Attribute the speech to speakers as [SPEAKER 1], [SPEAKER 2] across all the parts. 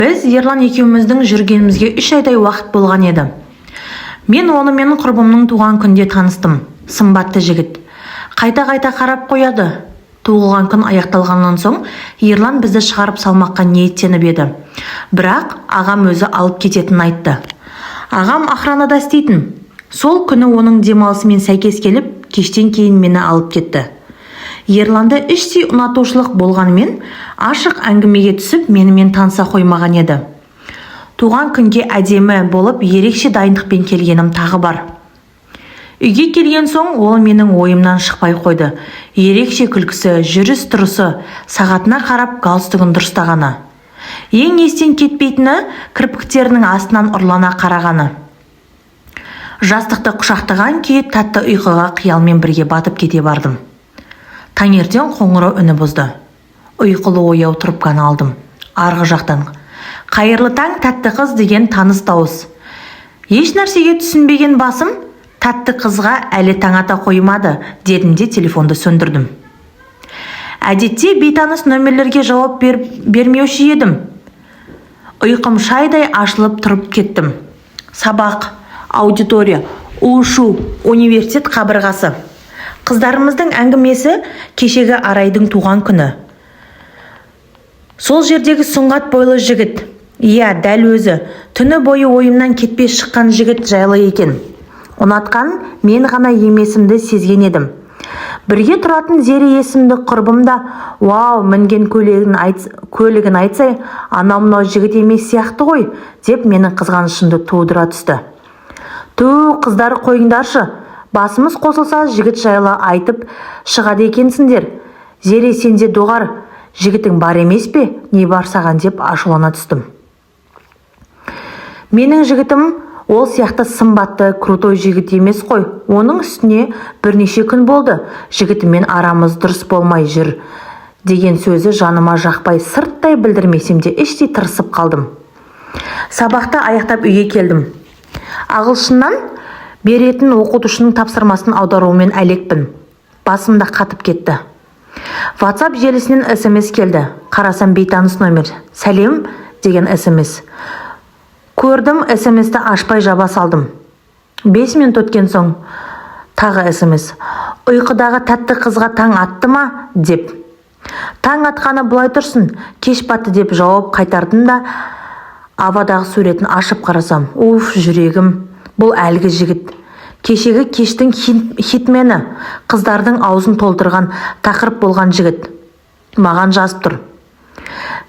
[SPEAKER 1] Біз Ерлан екеуміздің жүргенімізге 3 айдай уақыт болған еді. Мен оны менің құрбымның туған күнде таныстым. Сымбатты жігіт. Қайта-қайта қарап қояды. Туылған күн аяқталғаннан соң Ерлан бізді шығарып салмаққа ниеттеніп еді. Бірақ ағам өзі алып кететінін айтты. Ағам охранада істейтін. Сол күні оның демалысымен сәйкес келіп, кештен кейін мені алып кетті. Ерланды іштей ұнатушылық болғанымен, ашық әңгімеге түсіп, менімен таныса қоймаған еді. Туған күнге әдемі болып, ерекше дайындықпен келгенім тағы бар. Үйге келген соң ол менің ойымнан шықпай қойды. Ерекше күлкісі, жүріс-тұрысы, сағатына қарап галстугын дұрыстағаны. Ең естен кетпейтіні кірпіктерінің астынан ұрлана қарағаны. Жастықты құшақтаған күйі тәтті ұйқыға қиялмен бірге батып кете бардым. Таңертең қоңырау үні бұзды. Ұйқылы ояу трубканы алдым. Арғы жақтан: «Қайырлы таң, тәтті қыз» деген таныс дауыс. Еш нәрсеге түсінбеген басым, тәтті қызға әлі таң ата қоймады, дедім де телефонды сөндірдім. Әдетте бейтаныс нөмерлерге жауап бермеуші едім. Ұйқым шайдай ашылып тұрып кеттім. Сабақ, аудитория, у-шу, университет қабырғасы. Қыздарымыздың әңгімесі кешегі Арайдың туған күні. Сол жердегі сұңғат бойлы жігіт, дәл өзі, түні бойы ойымнан кетпей шыққан жігіт жайлы екен. Ұнатқан мен ғана емесімді сезген едім. Бірге тұратын Зере есімді құрбым да, «Вау, мінген көлігін айтсай, анау-мынау жігіт емес сияқты ғой», деп менің қызғанышымды тудыра түсті. Қыздар қойыңдаршы, басымыз қосылса жігіт жайлы айтып шығады екенсіңдер. Зере, сенде доғар, жігітің бар емес пе, не бар саған, деп ашулана түстім. Менің жігітім ол сияқты сымбатты, крутой жігіт емес қой. Оның үстіне бірнеше күн болды, жігітімен арамыз дұрыс болмай жүр деген сөзі жаныма жақпай, сырттай білдірмесем де іштей тырысып қалдым. Сабақты аяқтап үйге келдім. Ағылшыннан беретін оқытушының тапсырмасын аударумен әлекпін. Басымда қатып кетті. WhatsApp желісінен SMS келді. Қарасам бейтаныс номер. «Сәлем» деген SMS. Көрдім, SMS-ті ашпай жаба салдым. 5 минут өткен соң тағы SMS. «Ұйқыдағы тәтті қызға таң атты ма?» деп. «Таң атқаны бұлай тұрсын, кеш батты» деп жауап қайтардым да, авадағы суретін ашып қарасам, жүрегім, бұл әлгі жігіт. Кешегі кештің хитмені, қыздардың аузын толтырған, тақырып болған жігіт. Маған жазып тұр.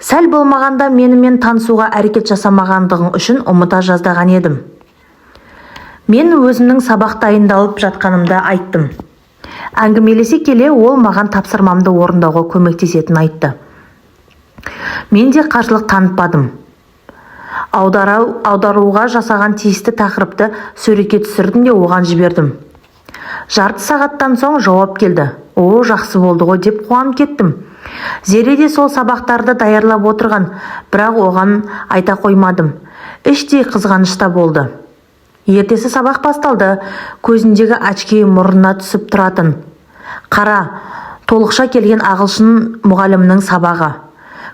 [SPEAKER 1] Сәл болмағанда менімен танысуға әрекет жасамағандығың үшін ұмыта жаздаған едім. Мен өзімнің сабақ дайындалып жатқанымды айттым. Әңгімелесе келе ол маған тапсырмамды орындауға көмектесетін айтты. Мен де қарсылық танытпадым. Аударуға жасаған тиісті тақырыпты суретке түсірдім де оған жібердім. Жарты сағаттан соң жауап келді. Жақсы болды ғой деп қуанып кеттім. Зере де сол сабақтарды даярлап отырған, бірақ оған айта қоймадым. Іштей қызғанышта болды. Ертесі сабақ басталды. Көзіндегі очки мұрнына түсіп тұратын. Қара, толықша келген ағылшын мұғалімнің сабағы.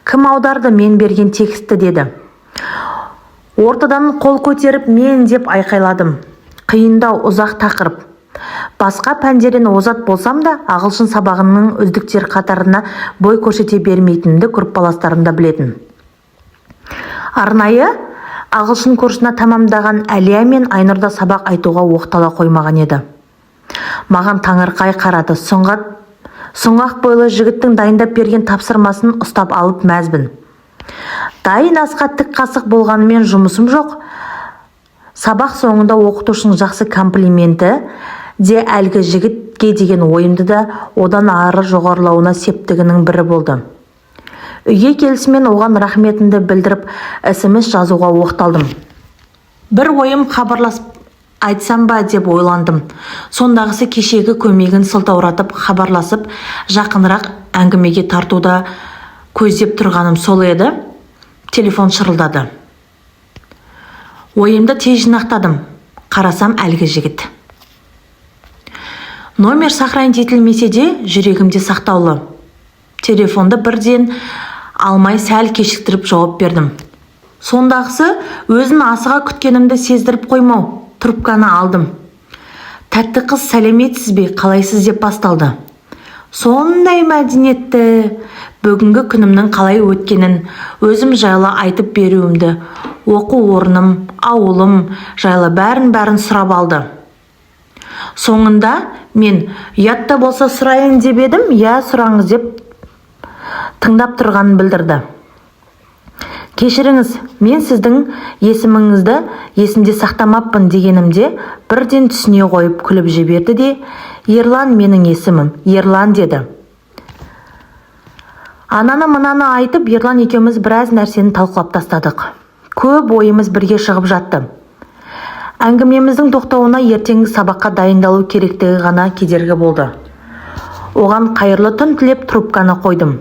[SPEAKER 1] «Кім аударды мен берген текстті?» деді. Ортадан қол көтеріп «мен» деп айқайладым. Қиындау, ұзақ тақырып. Басқа пәндерден озат болсам да, ағылшын сабағының үздіктер қатарына бой көрсете бермейтінді группаластарымда білетін. Арнайы ағылшын курсына тамамдаған Әлия мен Айнұрда сабақ айтуға оқтала қоймаған еді. Маған таңырқай қарады. Сұңғақ бойлы жігіттің дайындап берген тапсырмасын ұстап алып мәзбін. Дайын асқа тік қасық болғанымен жұмысым жоқ. Сабақ соңында оқытушының жақсы комплименті де әлгі жігітке деген ойымды да одан ары жоғарылауына септігінің бірі болды. Үйге келісімен оған рахметімді білдіріп SMS жазуға оқталдым. Бір ойым хабарласып айтсам ба деп ойландым. Сондағысы кешегі көмегін сылтауратып хабарласып жақынырақ әңгімеге тартуда көздеп тұрғаным сол еді. Телефон шырылдады. Ойымды тез жинақтадым. Қарасам әлгі жігіт. Номер сохранить етілмесе де жүрегімде сақтаулы. Телефонды бірден алмай сәл кешіктіріп жауап бердім. Сондағысы өзін асыға күткенімді сездіріп қоймау. Трубканы алдым. Тәтті қыз, сәлеметсіз бе, қалайсыз деп басталды. Сондай мәдениетті. Бүгінгі күнімнің қалай өткенін, өзім жайлы айтып беруімді, оқу орным, ауылым жайлы бәрін сұрап алды. Соңында мен ұятта болса сұрайын деп едім, я сұраңыз деп тыңдап тұрғанын білдірді. Кешіріңіз, мен сіздің есіміңізді есімде сақтамаппын дегенімде бірден түсіне қойып күліп жіберді де, Ерлан менің есімім, Ерлан деді. Ананы-мынаны айтып, Ерлан екеуміз біраз нәрсені талқылап тастадық. Көп ойымыз бірге шығып жатты. Әңгімеміздің тоқтауына ертеңгі сабаққа дайындалу керектігі ғана кедергі болды. Оған қайырлы түн тілеп трубканы қойдым.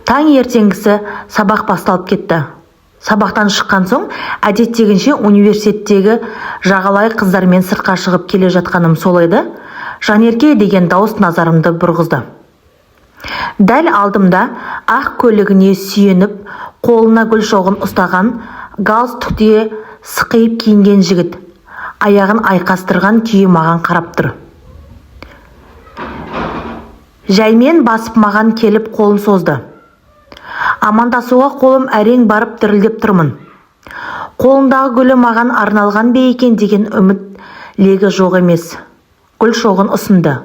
[SPEAKER 1] Таң ертеңгісі сабақ басталып кетті. Сабақтан шыққан соң, әдеттегінше университеттегі жағалай қыздармен сыртқа шығып келе жатқаным сол еді. Жанерке деген дауыс назарымды бұрғызды. Дәл алдымда ақ көлігіне сүйеніп, қолына гүл шоғын ұстаған, галстукте сықиып киінген жігіт, аяғын айқастырған күйі маған қарап тұр. Жаймен басып маған келіп қолын созды. Амандасуға қолым әрең барып дірілдеп тұрмын. Қолындағы гүлі маған арналған бе екен деген үміт легі жоқ емес. Гүл шоғын ұсынды.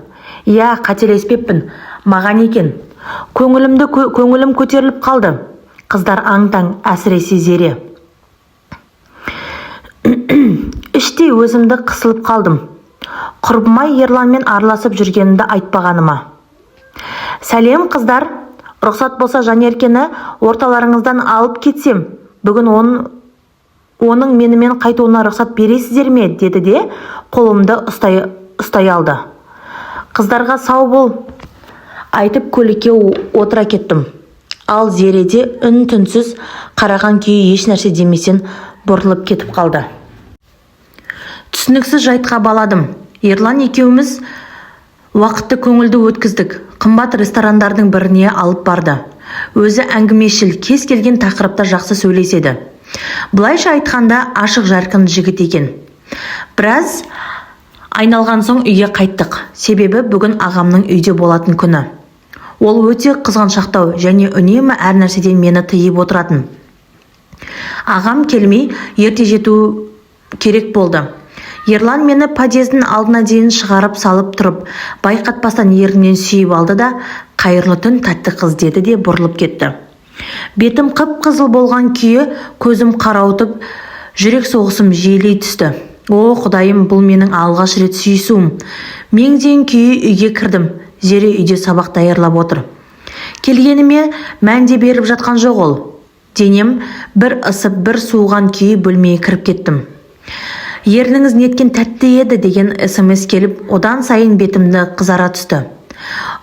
[SPEAKER 1] Я, қателеспеппін, маған екен. Көңілім көтеріліп қалды. Қыздар аң-таң, әсіресе Зере. Іштей өзімді қысылып қалдым. Құрбымай Ерланмен араласып жүргенімді айтпағаныма. Сәлем қыздар, рұқсат болса Жанеркені орталарыңыздан алып кетсем, бүгін оның менімен қайтуына рұқсат бересіздер ме, деді де қолымды ұстай алды. Қыздарға сау бол айтып көлікке отыра кеттім. Ал Зереде үн-түнсіз қараған күйі еш нәрсе демесен бұрылып кетіп қалды. Түсініксіз жайтқа баладым. Ерлан екеуміз уақытты көңілді өткіздік. Қымбат ресторандардың біріне алып барды. Өзі әңгімешіл, кез келген тақырыпта жақсы сөйлеседі. Бұлайша айтқанда ашық жарқын жігіт екен. Біраз айналған соң үйге қайттық. Себебі бүгін ағамның үйде болатын күні. Ол өте қызғаншақтау және үнемі әр нәрседен мені тыйып отыратын. Ағам келмей ерте жету керек болды. Ерлан мені подъездің алдына дейін шығарып салып тұрып, байқатпастан ерінен сүйіп алды да, қайырлы түн тәтті қыз деді де бұрылып кетті. Бетім қып-қызыл болған күйі көзім қарауытып, жүрек соғысым жиілей түсті. О, Құдайым, бұл менің алғаш рет сүйісуім. Меңден күйі үйге кірдім. Зере үйде сабақ даярлап отыр. Келгеніме мәнде беріп жатқан жоқ ол. Денем бір ысып, бір суыған күйі бөлмеге кіріп кеттім. Ерніңіз неткен тәтті еді деген SMS келіп, одан сайын бетімді қызара түсті.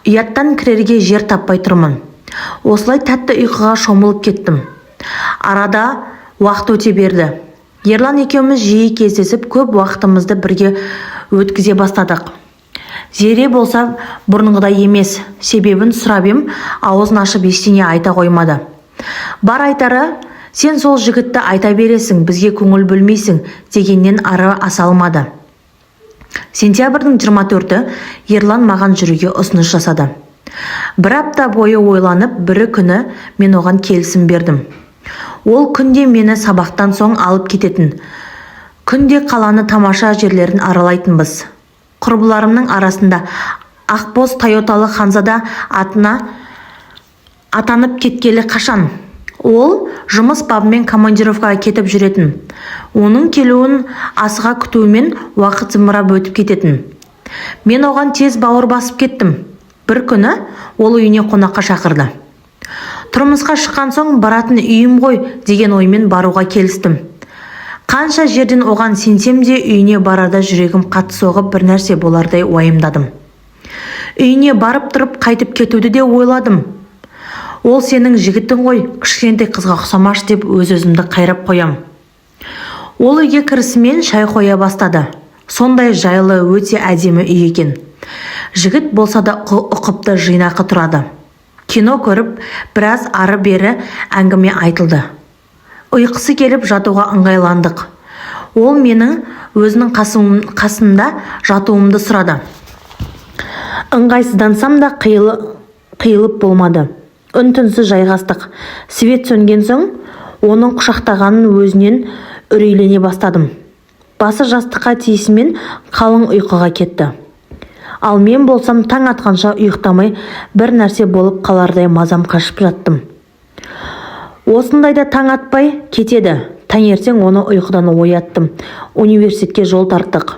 [SPEAKER 1] Ұяттан кірерге жер таппай тұрмын. Осылай тәтті ұйқыға шомылып кеттім. Арада уақыт өте берді. Ерлан екеуміз жиі кездесіп, көп уақытымызды бірге өткізе бастадық. Зере болса бұрынғыдай емес. Себебін сұрап ем, ауызын ашып ештеңе айта қоймады. Бар айтары, сен сол жігітті айта бересің, бізге көңіл бөлмейсің дегеннен ары аса алмады. Сентябрьдің 24-і Ерлан маған жүруге ұсыныс жасады. Бір апта бойы ойланып, бірі күні мен оған келісім бердім. Ол күнде мені сабақтан соң алып кететін. Күнде қаланы тамаша жерлерін аралайтынбыз. Құрбыларымның арасында Ақбоз Тойоталы Ханзада атанып кеткелі қашан. Ол жұмыс бабымен командировкаға кетіп жүретін. Оның келуін асыға күтуімен уақыт зымырап өтіп кететін. Мен оған тез бауыр басып кеттім. Бір күні ол үйіне қонаққа шақырды. Тұрмысқа шыққан соң баратын үйім ғой деген оймен баруға келістім. Қанша жерден оған сенсем де үйіне барарда жүрегім қатты соғып бір нәрсе болардай уайымдадым. Үйіне барып тұрып қайтып кетуді де ойладым. Ол сенің жігітің ғой, кішкентай қызға ұқсамаш деп өз-өзімді қайрап қоям. Ол үйге кірісімен шай қоя бастады. Сондай жайлы, өте әдемі үй екен. Жігіт болса да ұқыпты жинақы тұрады. Кино көріп, біраз ары бері әңгіме айтылды. ұйқысы келіп жатуға ыңғайландық. Ол менің өзінің қасымда жатуымды сұрады. Ыңғайсыздансам да қиылып болмады. Үн-түнсіз жайғастық. Свет сөнген соң оның құшақтағанын өзінен үрейлене бастадым. Басы жастыққа тиісімен қалың ұйқыға кетті. Ал мен болсам таң атқанша ұйықтамай бір нәрсе болып қалардай мазам қашып жаттым. Осындайда таң атпай кетеді. Таңертең оны ұйқыдан ояттым. Университетке жол тарттық.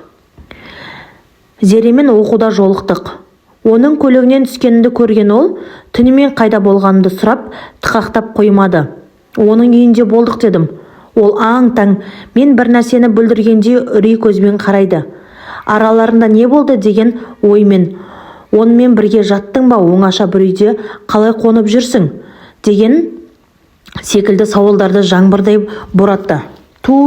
[SPEAKER 1] Зеремен оқуда жолықтық. Оның көлігінен түскенімді көрген ол, түнімен қайда болғанымды сұрап, тықақтап қоймады. Оның үйінде болдық дедім. Ол аң-таң, мен бір нәрсені бүлдіргенде үрей көзбен қарайды. Араларында не болды деген оймен, онымен бірге жаттың ба, оңаша бір үйде қалай қонып жүрсің деген секілді сауалдарды жаңбырдай боратты.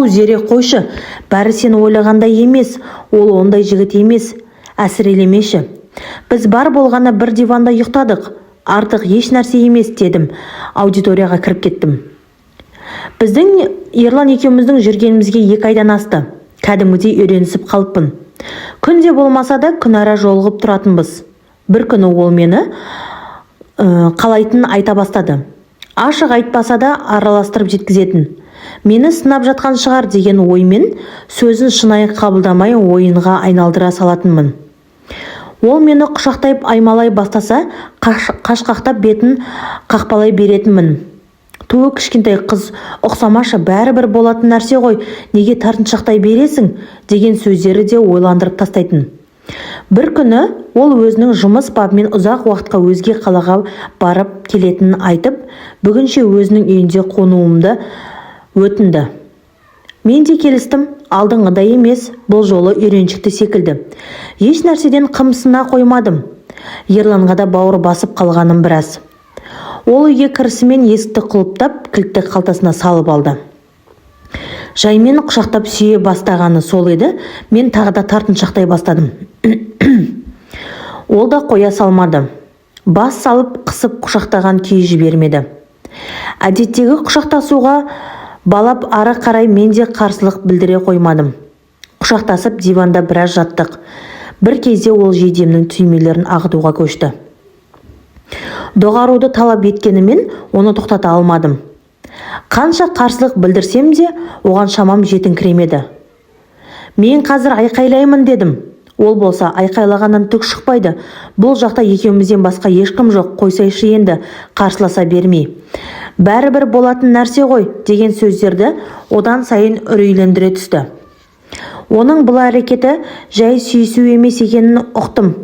[SPEAKER 1] Зере қойшы, бәрі сен ойлағандай емес, ол ондай жігіт емес, әсірелемеші. Біз бар болғаны бір диванда ұйықтадық, артық еш нәрсе емес дедім. Аудиторияға кіріп кеттім. Біздің Ерлан екеуміздің жүргенімізге 2 айдан асты. Кәдімгідей үйренісіп қалыппын. Күнде болмаса да күн ара жолығып тұратынбыз. Бір күні ол мені қалайтынын айта бастады. Ашық айтпаса да араластырып жеткізетін. Мені сынап жатқан шығар деген оймен сөзін шынайы қабылдамай ойынға айналдыра салатынмын. Ол мені құшақтайып аймалай бастаса, қашқақтап бетін қақпалай беретінмін. Кішкентай қыз, ұқсамашы, бәрібір болатын нәрсе ғой, неге тартыншақтай бересің деген сөздері де ойландырып тастайтын. Бір күні ол өзінің жұмыс бабымен ұзақ уақытқа өзге қалаға барып келетінін айтып, бүгінше өзінің үйінде қонуымды өтінді. Мен де келістім. Алдыңғыдай емес, бұл жолы үйреншікті секілді. Еш нәрседен қымсына қоймадым. Ерланға да бауыр басып қалғаным біраз. Ол үйге кірісімен есікті құлыптап, кілтті қалтасына салып алды. Жаймен құшақтап сүйе бастағаны сол еді, мен тағы да тартыншақтай бастадым. Ол да қоя салмады. Бас салып, қысып құшақтаған күй жібермеді. Әдеттегі құшақтасуға балап ары қарай мен де қарсылық білдіре қоймадым. Құшақтасып диванда біраз жаттық. Бір кезде ол жейдемнің түймелерін ағытуға көшті. Доғаруды талап еткенімен оны тоқтата алмадым. Қанша қарсылық білдірсем де оған шамам жетіңкіремеді. Мен қазір айқайлаймын дедім. Ол болса айқайлағаннан түк шықпайды. Бұл жақта екеумізден басқа ешкім жоқ, қойсайшы енді, қарсыласа бермей. Бәрібір болатын нәрсе ғой деген сөздерді одан сайын үрейлендіре түсті. Оның бұл әрекеті жай сүйісу емес екенін ұқтым.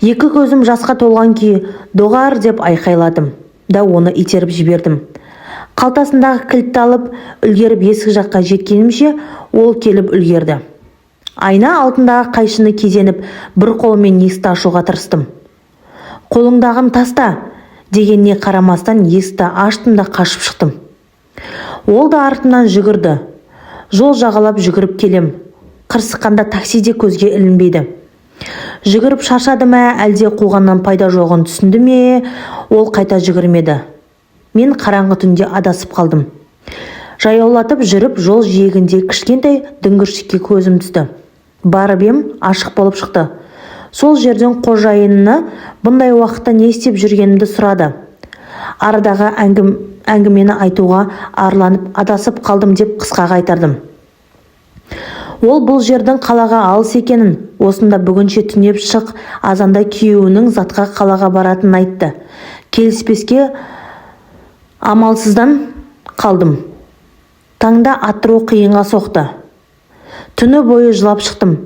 [SPEAKER 1] 2 көзім жасқа толған күйі доғар деп айқайладым да оны итеріп жібердім. Қалтасындағы кілтті алып, үлгеріп есік жаққа жеткенімше ол келіп үлгерді. Айна алтындағы қайшыны кезеніп, бір қолымен есікті ашуға тырыстым. Қолыңдағын таста дегеніне қарамастан есікті аштым да қашып шықтым. Ол да артымнан жүгірді. Жол жағалап жүгіріп келем. Қырсыққанда таксиде көзге ілінбейді. Жүгіріп шаршады ма, әлде қуғаннан пайда жоғын түсінді ме, ол қайта жүгірмеді. Мен қараңғы түнде адасып қалдым. Жаяулатып жүріп, жол жиегінде кішкентай дүңгіршікке көзім түсті. Барып ем, ашық болып шықты. Сол жерден қожайынына бұндай уақытта не істеп жүргенімді сұрады. Арадағы әңгімені айтуға арланып адасып қалдым деп қысқа қайтардым. Ол бұл жердің қалаға алыс екенін, осында бүгінше түнеп шық, азанда күйеуінің затқа қалаға баратынын айтты. Келіспеске амалсыздан қалдым. Таңда аттыру қиынға соқты. Түні бойы жылап шықтым.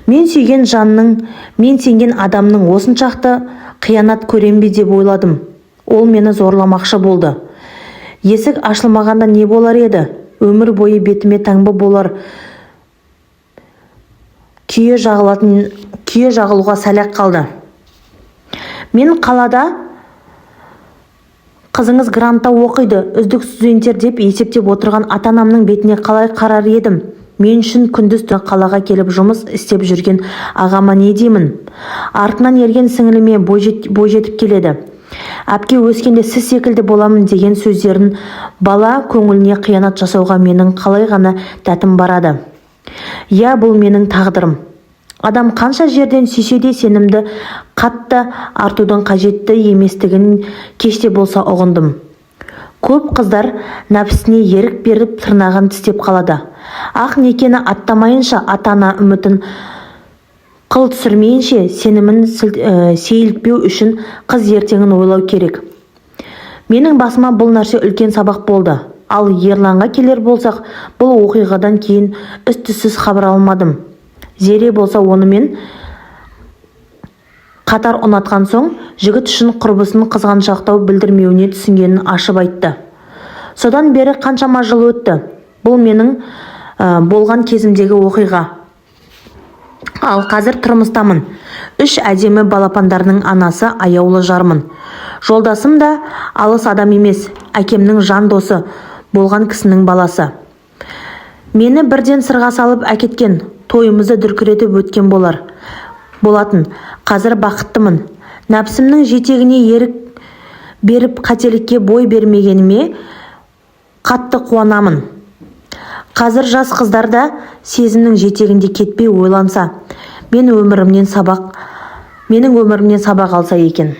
[SPEAKER 1] Мен сүйген жанның, мен сенген адамның осыншақты қиянат көрем бе деп ойладым. Ол мені зорламақшы болды. Есік ашылмағанда не болар еді? Өмір бойы бетіме таңба болар. Күйе жағылуға сәлек қалды. Мен қалада қызыңыз грантта оқиды, үздік студенттер деп есептеп отырған ата-анамның бетіне қалай қарар едім? Мен үшін күндіз түні қалаға келіп жұмыс істеп жүрген ағама не деймін? Артынан ерген сіңіліме бой жетіп келеді. Әпке өскенде сіз секілді боламын деген сөздерін бала көңіліне қиянат жасауға менің қалай ғана дәтім барады. Иә, бұл менің тағдырым. Адам қанша жерден сүйсе де сенімді қатты артудың қажетті еместігін кеште болса ұғындым. Көп қыздар нәпсісіне ерік беріп тырнағын тістеп қалады. Ақ некені аттамайынша, ата-ана үмітін қыл түсірмейінше сенімін сейілтпеу үшін қыз ертеңін ойлау керек. Менің басыма бұл нәрсе үлкен сабақ болды. Ал Ерланға келер болсақ, бұл оқиғадан кейін із-түзсіз хабар алмадым. Зере болса онымен қатар ұнатқан соң, жігіт үшін құрбысын қызғаншақтау білдірмеуіне түсінгенін ашып айтты. Содан бері қаншама жыл өтті. Бұл менің болған кезімдегі оқиға. Ал қазір тұрмыстамын. 3 әдемі балапандарының анасы, аяулы жармын. Жолдасым да алыс адам емес, әкемнің жан досы болған кісінің баласы. Мені бірден сырға салып әкеткен, тойымызды дүркіретіп өткен болатын. Қазір бақыттымын. Нәпсімнің жетегіне ерік беріп қателікке бой бермегеніме қатты қуанамын. Қазір жас қыздар да сезімнің жетегінде кетпей ойланса, менің өмірімнен сабақ алса екен.